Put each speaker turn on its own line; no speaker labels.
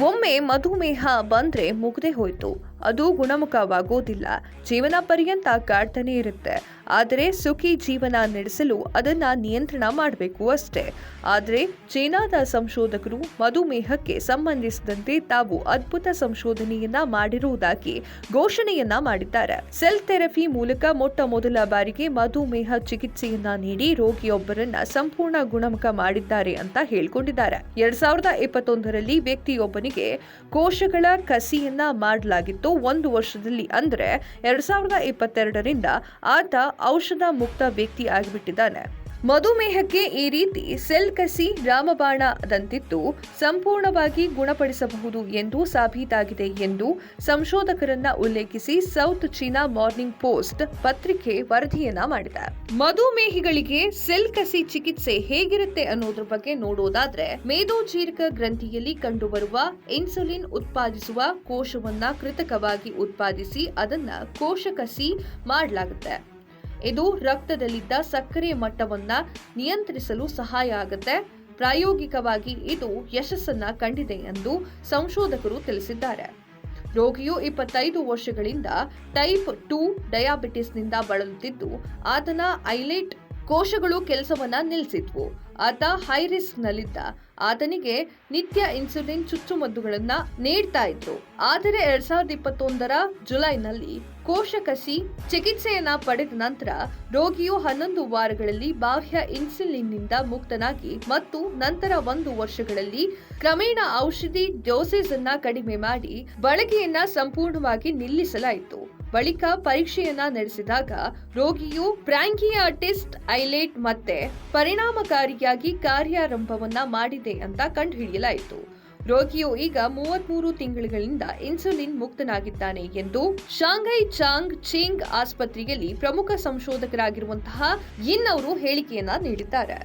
ಒಮ್ಮೆ ಮಧುಮೇಹ ಬಂದ್ರೆ ಮುಗ್ದೇ ಹೋಯ್ತು, ಅದು ಗುಣಮುಖವಾಗೋದಿಲ್ಲ. ಜೀವನ ಪರ್ಯಂತ ಕಾಡ್ತಾನೆ ಇರುತ್ತೆ. ಆದರೆ ಸುಖಿ ಜೀವನ ನಡೆಸಲು ಅದನ್ನ ನಿಯಂತ್ರಣ ಮಾಡಬೇಕು ಅಷ್ಟೇ. ಆದರೆ ಚೀನಾದ ಸಂಶೋಧಕರು ಮಧುಮೇಹಕ್ಕೆ ಸಂಬಂಧಿಸಿದಂತೆ ತಾವು ಅದ್ಭುತ ಸಂಶೋಧನೆಯನ್ನ ಮಾಡಿರುವುದಾಗಿ ಘೋಷಣೆಯನ್ನ ಮಾಡಿದ್ದಾರೆ. ಸೆಲ್ ಥೆರಪಿ ಮೂಲಕ ಮೊಟ್ಟ ಮೊದಲ ಬಾರಿಗೆ ಮಧುಮೇಹ ಚಿಕಿತ್ಸೆಯನ್ನ ನೀಡಿ ರೋಗಿಯೊಬ್ಬರನ್ನ ಸಂಪೂರ್ಣ ಗುಣಮುಖ ಮಾಡಿದ್ದಾರೆ ಅಂತ ಹೇಳಿಕೊಂಡಿದ್ದಾರೆ. 2021ರಲ್ಲಿ ವ್ಯಕ್ತಿಯೊಬ್ಬನಿಗೆ ಕೋಶಗಳ ಕಸಿಯನ್ನ ಮಾಡಲಾಗಿತ್ತು. 1 ವರ್ಷದಲ್ಲಿ ಅಂದ್ರೆ 2022ರಿಂದ ಆತ ಔಷಧ ಮುಕ್ತ ವ್ಯಕ್ತಿ ಆಗಿಬಿಟ್ಟಿದ್ದಾನೆ. ಮಧುಮೇಹಕ್ಕೆ ಈ ರೀತಿ ಸೆಲ್ ಕಸಿ ರಾಮಬಾಣದಂತಿದ್ದು ಸಂಪೂರ್ಣವಾಗಿ ಗುಣಪಡಿಸಬಹುದು ಎಂದು ಸಾಬೀತಾಗಿದೆ ಎಂದು ಸಂಶೋಧಕರನ್ನ ಉಲ್ಲೇಖಿಸಿ ಸೌತ್ ಚೀನಾ ಮಾರ್ನಿಂಗ್ ಪೋಸ್ಟ್ ಪತ್ರಿಕೆ ವರದಿಯನ್ನ ಮಾಡಿದೆ. ಮಧುಮೇಹಿಗಳಿಗೆ ಸೆಲ್ ಕಸಿ ಚಿಕಿತ್ಸೆ ಹೇಗಿರುತ್ತೆ ಅನ್ನೋದ್ರ ಬಗ್ಗೆ ನೋಡೋದಾದ್ರೆ, ಮೇದೋಜೀರಕ ಗ್ರಂಥಿಯಲ್ಲಿ ಕಂಡುಬರುವ ಇನ್ಸುಲಿನ್ ಉತ್ಪಾದಿಸುವ ಕೋಶವನ್ನ ಕೃತಕವಾಗಿ ಉತ್ಪಾದಿಸಿ ಅದನ್ನ ಕೋಶ ಕಸಿ ಮಾಡಲಾಗುತ್ತೆ. ಇದು ರಕ್ತದಲ್ಲಿದ್ದ ಸಕ್ಕರೆ ಮಟ್ಟವನ್ನ ನಿಯಂತ್ರಿಸಲು ಸಹಾಯ ಆಗುತ್ತೆ. ಪ್ರಾಯೋಗಿಕವಾಗಿ ಇದು ಯಶಸ್ಸನ್ನ ಕಂಡಿದೆ ಎಂದು ಸಂಶೋಧಕರು ತಿಳಿಸಿದ್ದಾರೆ. ರೋಗಿಯು 25 ವರ್ಷಗಳಿಂದ ಟೈಪ್ 2 ಡಯಾಬಿಟಿಸ್ನಿಂದ ಬಳಲುತ್ತಿದ್ದು, ಆತನ ಐಲೆಟ್ ಕೋಶಗಳು ಕೆಲಸವನ್ನ ನಿಲ್ಲಿಸಿದ್ವು. ಆತ ಹೈ ರಿಸ್ಕ್ ನಲ್ಲಿದ್ದ. ಆತನಿಗೆ ನಿತ್ಯ ಇನ್ಸುಲಿನ್ ಚುಚ್ಚುಮದ್ದುಗಳನ್ನ ನೀಡ್ತಾ ಇದ್ರು. ಆದರೆ 2021ರ ಜುಲೈನಲ್ಲಿ ಕೋಶ ಕಸಿ ಚಿಕಿತ್ಸೆಯನ್ನ ಪಡೆದ ನಂತರ ರೋಗಿಯು 11 ವಾರಗಳಲ್ಲಿ ಬಾಹ್ಯ ಇನ್ಸುಲಿನ್ನಿಂದ ಮುಕ್ತನಾಗಿ ಮತ್ತು ನಂತರ 1 ವರ್ಷಗಳಲ್ಲಿ ಕ್ರಮೇಣ ಔಷಧಿ ಡೋಸೇಜ್ ಅನ್ನ ಕಡಿಮೆ ಮಾಡಿ ಬಳಕೆಯನ್ನ ಸಂಪೂರ್ಣವಾಗಿ ನಿಲ್ಲಿಸಲಾಯಿತು. ಬಳಿಕ ಪರೀಕ್ಷೆಯನ್ನ ನಡೆಸಿದಾಗ ರೋಗಿಯು ಪ್ರ್ಯಾಂಕಿಯಾಟಿಸ್ ಐಲೇಟ್ ಮತ್ತೆ ಪರಿಣಾಮಕಾರಿಯಾಗಿ ಕಾರ್ಯಾರಂಭವನ್ನ ಮಾಡಿದೆ ಅಂತ ಕಂಡುಹಿಡಿಯಲಾಯಿತು. ರೋಗಿಯು ಈಗ 33 ತಿಂಗಳುಗಳಿಂದ ಇನ್ಸುಲಿನ್ ಮುಕ್ತನಾಗಿದ್ದಾನೆ ಎಂದು ಶಾಂಘೈ ಚಾಂಗ್ ಚಿಂಗ್ ಆಸ್ಪತ್ರೆಯಲ್ಲಿ ಪ್ರಮುಖ ಸಂಶೋಧಕರಾಗಿರುವಂತಹ ಯಿನ್ ಅವರು ಹೇಳಿಕೆಯನ್ನ ನೀಡಿದ್ದಾರೆ.